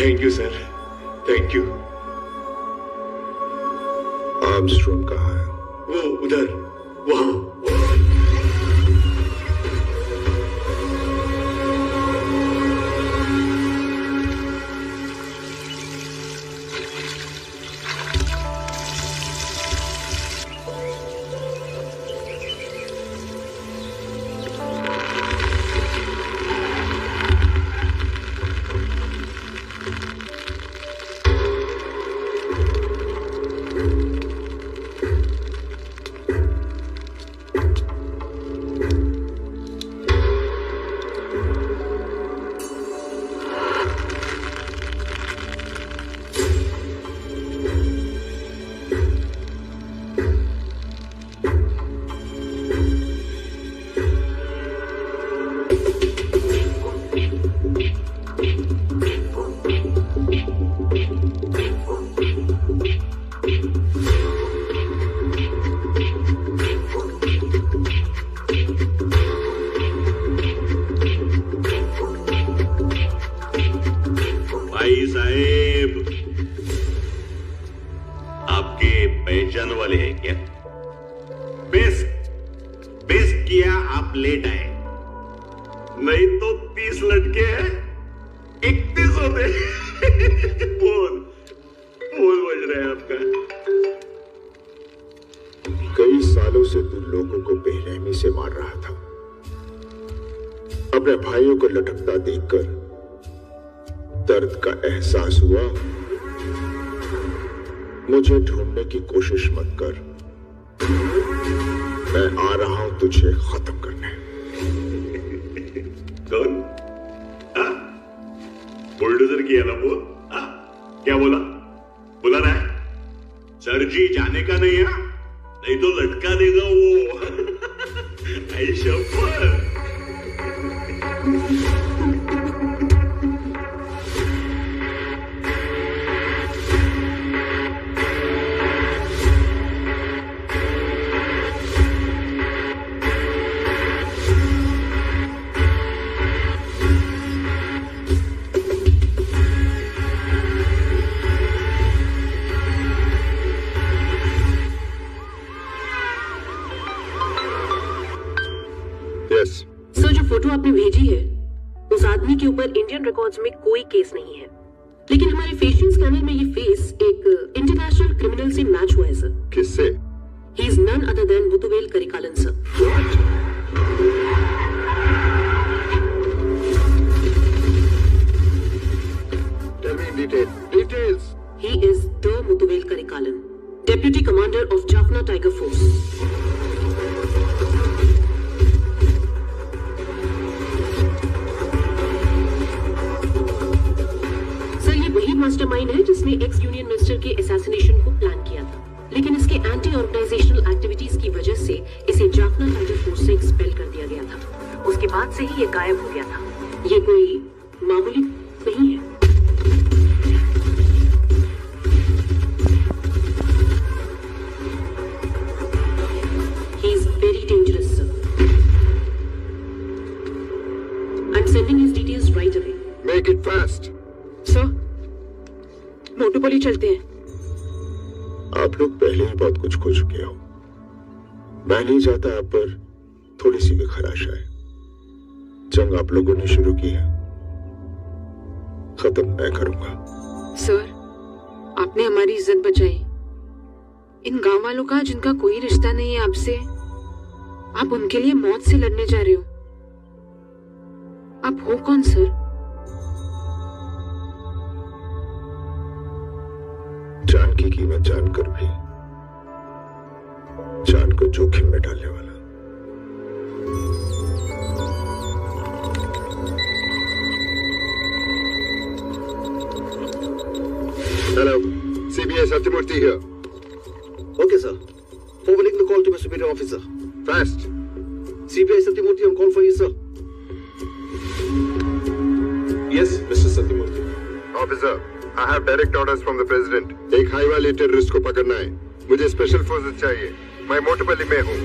Speaker 6: Thank you sir, thank you.
Speaker 3: Armstrong कहाँ है?
Speaker 6: वो उधर, वहां।
Speaker 5: भाई साहेब, आपके पहचान वाले हैं क्या? बेस्ट किया आप लेट आए, नहीं तो 30 लटके हैं 31 होते। बोल बज रहा है आपका।
Speaker 3: कई सालों से तू लोगों को बेरहमी से मार रहा था। अपने भाइयों को लटकता देखकर दर्द का एहसास हुआ। मुझे ढूंढने की कोशिश मत कर, मैं आ रहा हूं तुझे खत्म करने।
Speaker 5: कौन? बुलडोजर किया ना वो? क्या बोला? बोला ना सर जी जाने का नहीं है, नहीं तो लटका देगा वो। ऐशा पर
Speaker 2: सर, जो फोटो आपने भेजी है उस आदमी के ऊपर इंडियन रिकॉर्ड्स में कोई केस नहीं है, लेकिन हमारे फेशियल स्कैनर में ये फेस एक इंटरनेशनल क्रिमिनल से मैच हुआ है सर।
Speaker 3: किससे?
Speaker 2: He is none other than Muthuvel Karikalan sir.
Speaker 3: Details.
Speaker 2: He is the Muthuvel Karikalan, Deputy Commander of Jaffna Tiger Force. Sir, ये वही मास्टरमाइंड है जिसने एक्स यूनियन मिनिस्टर के असैसिनेशन को प्लान किया था, लेकिन इसके एंटी ऑर्गेनाइजेशनल एक्टिविटीज की वजह से इसे जाफना टाइगर फोर्स से एक्सपेल कर दिया गया था। उसके बाद से ही ये गायब हो गया था। ये कोई मामूली नहीं है। Very dangerous, sir. I'm sending his details right away.
Speaker 3: Make it fast.
Speaker 2: Sir, मोटोपोली चलते हैं।
Speaker 3: आप लोग पहले ही बहुत कुछ खो चुके हो। मैं नहीं चाहता आप पर थोड़ी सी भी खराश आए। जंग आप लोगों ने शुरू की है, खत्म मैं करूंगा।
Speaker 4: सर, आपने हमारी इज्जत बचाई। इन गांव वालों का जिनका कोई रिश्ता नहीं है आपसे, आप उनके लिए मौत से लड़ने जा रहे हो। आप हो कौन सर?
Speaker 3: जान की कीमत जानकर भी जान को जोखिम में डालने वाला। Hello, CBI Satyamurthy here.
Speaker 13: Okay, sir. Forwarding the call to my superior officer.
Speaker 3: Fast.
Speaker 13: CBI Satyamurthy on call for you, sir.
Speaker 6: Yes, Mr. Satyamurthy.
Speaker 3: Officer, I have direct orders from the president. एक high वाले terrorist को पकड़ना है। मुझे special forces चाहिए। मैं मोटोपल्ली में हूँ।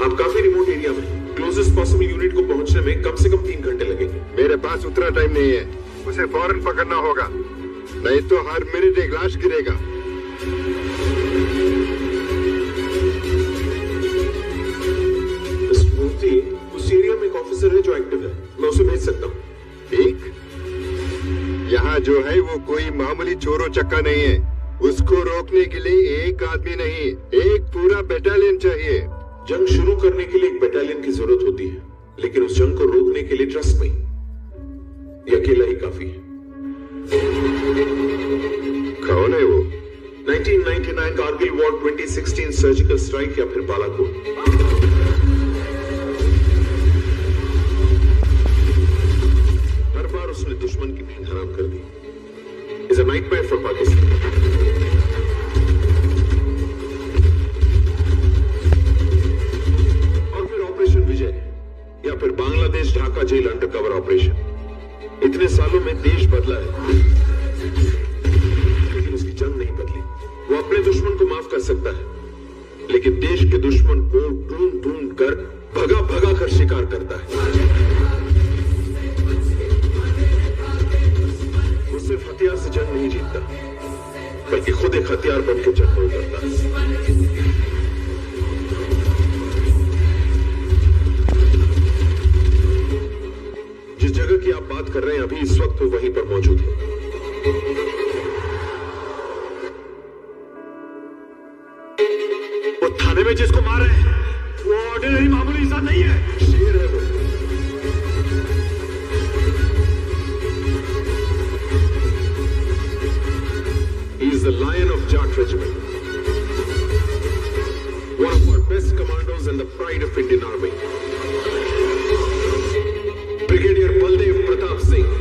Speaker 6: आप काफी रिमोट एरिया में। क्लोजेस्ट पॉसिबल यूनिट को पहुंचने में कम से कम 3 घंटे लगेंगे।
Speaker 3: मेरे पास उतना टाइम नहीं है। उसे फौरन पकड़ना होगा, नहीं तो हर मिनट एक लाश गिरेगा।
Speaker 6: उस एरिया में एक ऑफिसर है जो एक्टिव है, मैं उसे भेज सकता हूँ।
Speaker 3: ठीक, यहाँ जो है वो कोई मामूली चोरों चक्का नहीं है। उसको रोकने के लिए एक आदमी नहीं, एक पूरा बटालियन चाहिए।
Speaker 6: जंग शुरू करने के लिए एक बटालियन की जरूरत होती है, लेकिन उस जंग को रोकने के लिए ट्रस्ट में ये अकेला ही काफी है।
Speaker 3: कौन है वो?
Speaker 6: 1999 कारगिल वॉर, 2016 सर्जिकल स्ट्राइक या फिर बालाकोट। हर बार उसने दुश्मन की नींद हराम कर दी। Is a nightmare for Pakistan. और फिर ऑपरेशन विजय या फिर Bangladesh Dhaka jail undercover operation. इतने सालों में देश बदला है, लेकिन उसकी जंग नहीं बदली। वो अपने दुश्मन को माफ कर सकता है, लेकिन देश के दुश्मन को ढूंढ ढूंढ कर भगा भगा कर शिकार करता है। वो सिर्फ हथियार से जंग नहीं जीतता, बल्कि खुद एक हथियार बन के जंग उतरता है। जिस जगह की आप बात कर रहे हैं, अभी इस वक्त वो वहीं पर मौजूद है।
Speaker 1: वो थाने में जिसको मार रहे हैं, वो ऑर्डिनरी मामूली इंसान नहीं है, शेर है वो।
Speaker 6: He is the Lion of Jat Regiment, one of our best commandos and the pride of Indian Army. Brigadier Baldev Pratap Singh.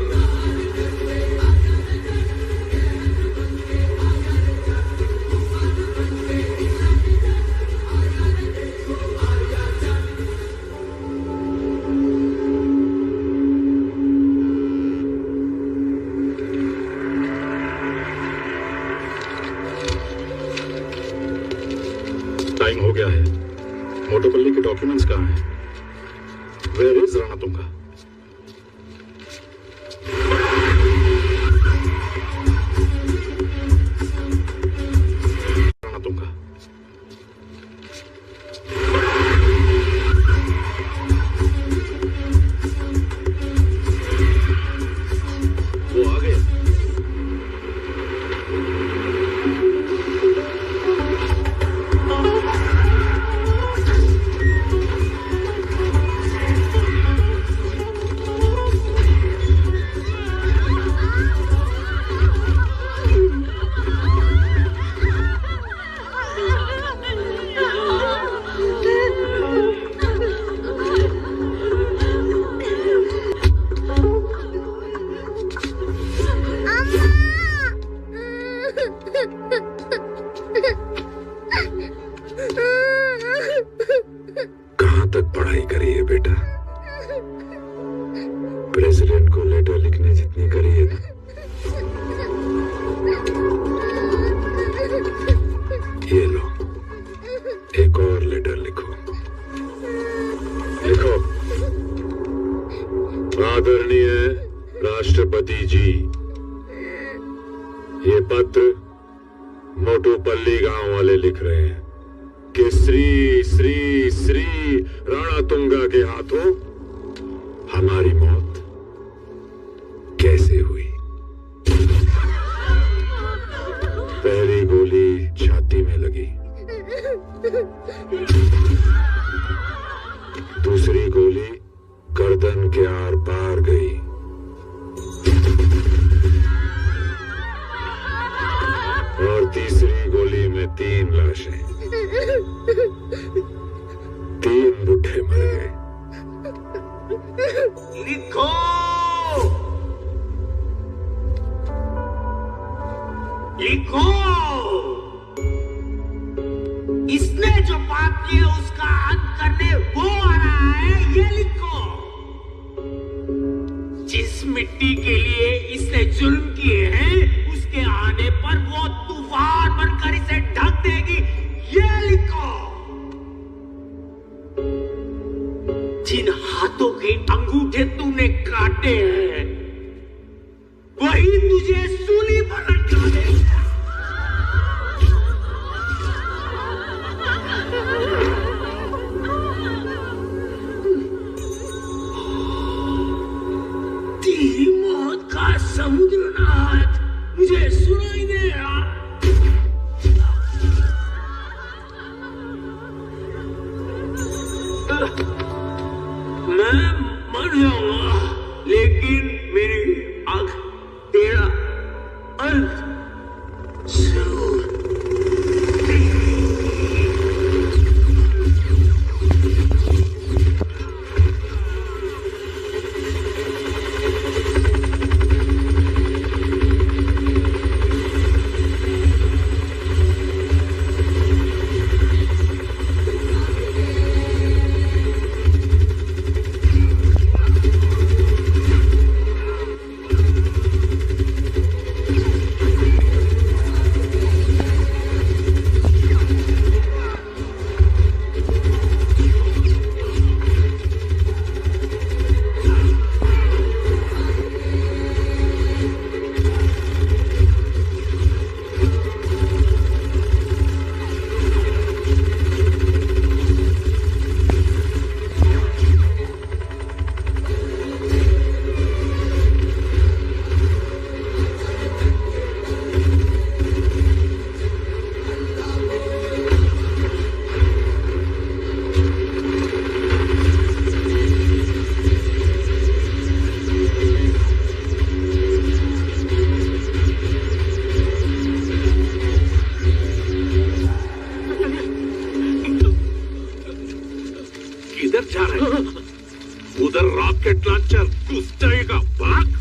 Speaker 6: Time हो गया है। मोटोपल्ली के डॉक्यूमेंट्स कहाँ हैं? Where is Ranatunga?
Speaker 1: कहां तक पढ़ाई करी है बेटा? प्रेसिडेंट को लेटर लिखने जितनी करी है ना? ये लो, एक और लेटर लिखो। लिखो, आदरणीय राष्ट्रपति जी, ये पत्र मोटूपल्ली गांव वाले लिख रहे हैं कि श्री श्री श्री रणतुंगा के हाथों हमारी मौत कैसे हुई। पहली गोली छाती में लगी, दूसरी गोली गर्दन के आर पार गई, और तीसरी गोली में 3 लाशें, 3 बुढ़े मर गए।
Speaker 12: लिखो, लिखो, इसने जो पाप किया उसका अंत करने वो आ रहा है, ये लिखो। जिस मिट्टी के लिए इसने जुल्म किए हैं, उसके आने पर वो तूफान बनकर इसे ढक देगी, ये लिखो। जिन हाथों के अंगूठे तूने काटे हैं,
Speaker 5: घुस जाएगा, भाग।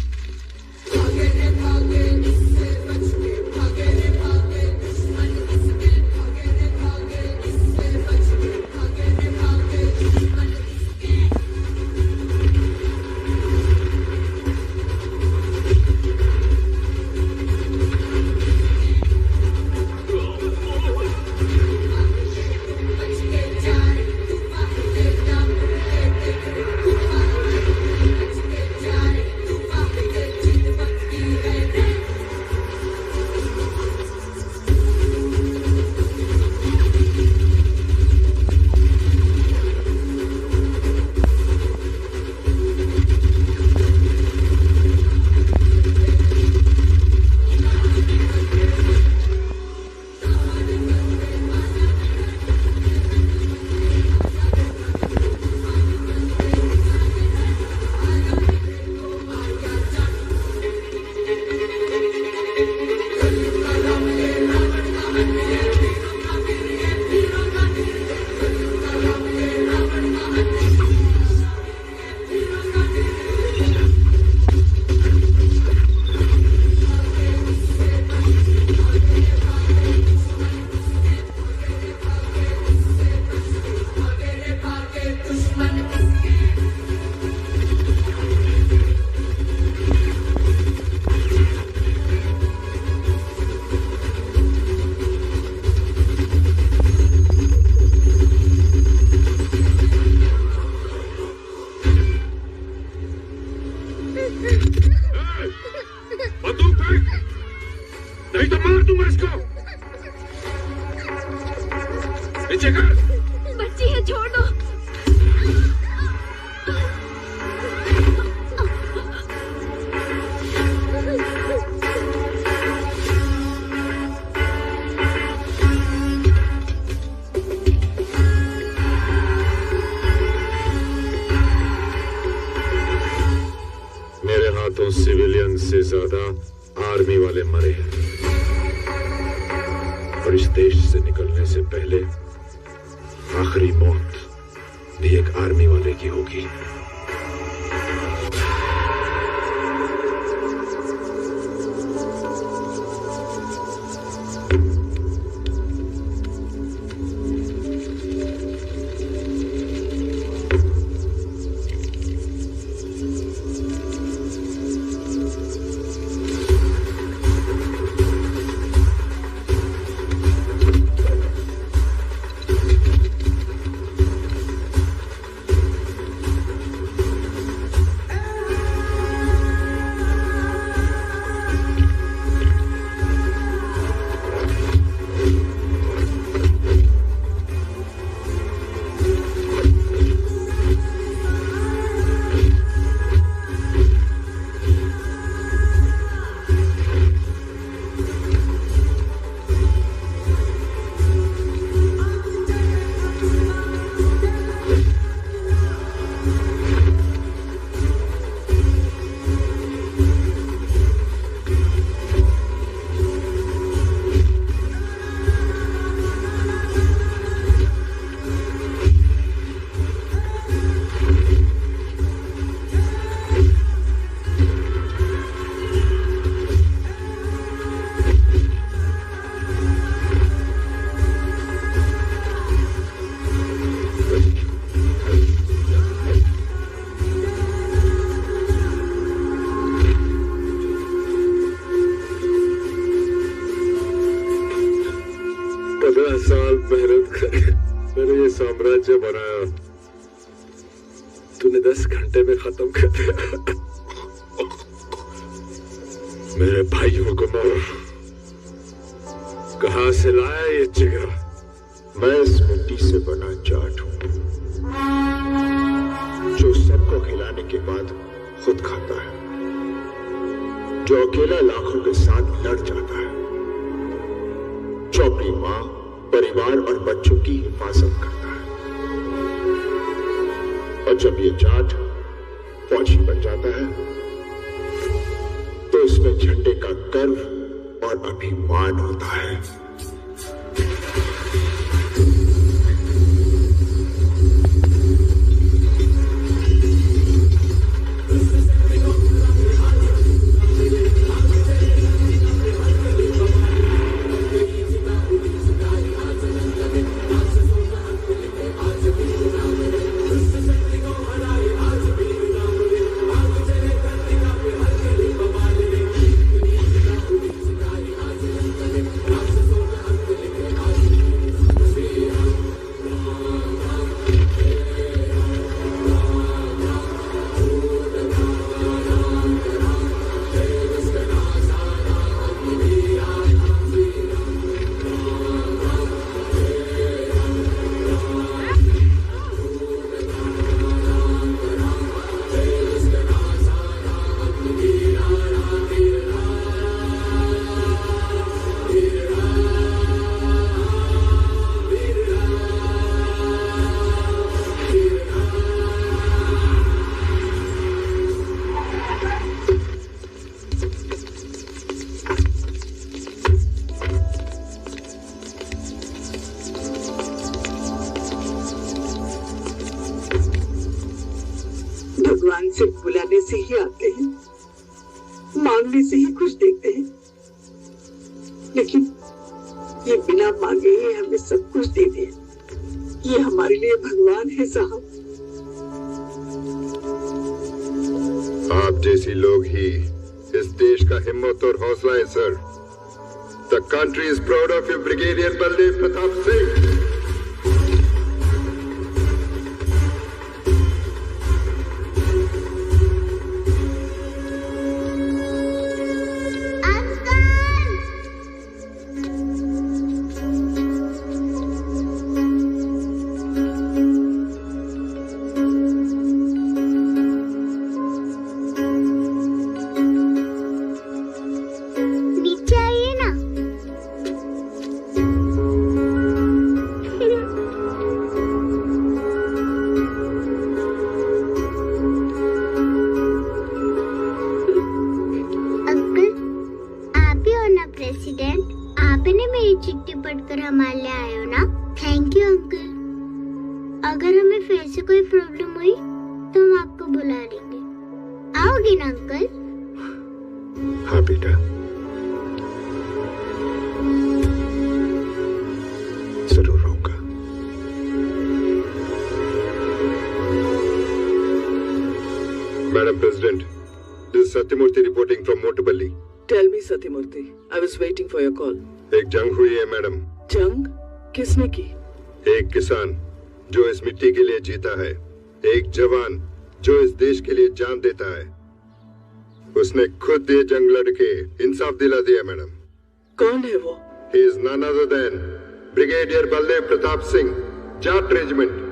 Speaker 5: नहीं तो मार दूंगा इसको। नीचे कर।
Speaker 7: बच्ची है, छोड़ दो।
Speaker 1: मेरे हाथों सिविलियन से ज्यादा आर्मी वाले मरे हैं और इस देश से निकलने से पहले आखिरी मौत भी एक आर्मी वाले की होगी। साल मेहनत कर मैंने ये साम्राज्य बनाया, तूने 10 घंटे में खत्म कर दिया। मेरे भाइयों को मार, कहां से लाया ये जिगर?
Speaker 3: मैं इस मिट्टी से बना जाट हूं जो सबको खिलाने के बाद खुद खाता है, जो अकेला लाखों के साथ लड़ जाता है, जो अपनी मां, परिवार और बच्चों की हिफाजत करता है। और जब ये जाट फौजी बन जाता है तो इसमें झंडे का गर्व और अभिमान होता है।
Speaker 12: सिर्फ बुलाने से ही आते हैं, मांगने से ही कुछ देते हैं, लेकिन ये बिना मांगे ही हमें सब कुछ देते हैं। ये हमारे लिए भगवान है साहब।
Speaker 3: आप जैसी लोग ही इस देश का हिम्मत और हौसला है sir. The country is proud of you brigadier Baldev Pratap Singh.
Speaker 10: चिट्ठी पढ़कर हमारे लिए आए हो ना। Thank you uncle. अगर हमें फिर से कोई प्रॉब्लम हुई तो हम आपको बुला लेंगे। आओगे ना अंकल?
Speaker 3: हाँ बेटा, जरूर आऊंगा। Madam President, this is Satyamurthy reporting from Motuballi.
Speaker 14: Tell me, Satyamurthy. I was waiting for your call.
Speaker 3: एक जंग हुई है मैडम।
Speaker 14: जंग? किसने की?
Speaker 3: एक किसान जो इस मिट्टी के लिए जीता है, एक जवान जो इस देश के लिए जान देता है, उसने खुद ये जंग लड़के इंसाफ दिला दिया मैडम।
Speaker 14: कौन है वो?
Speaker 3: He is none other than Brigadier Baldev Pratap Singh, Jat regiment.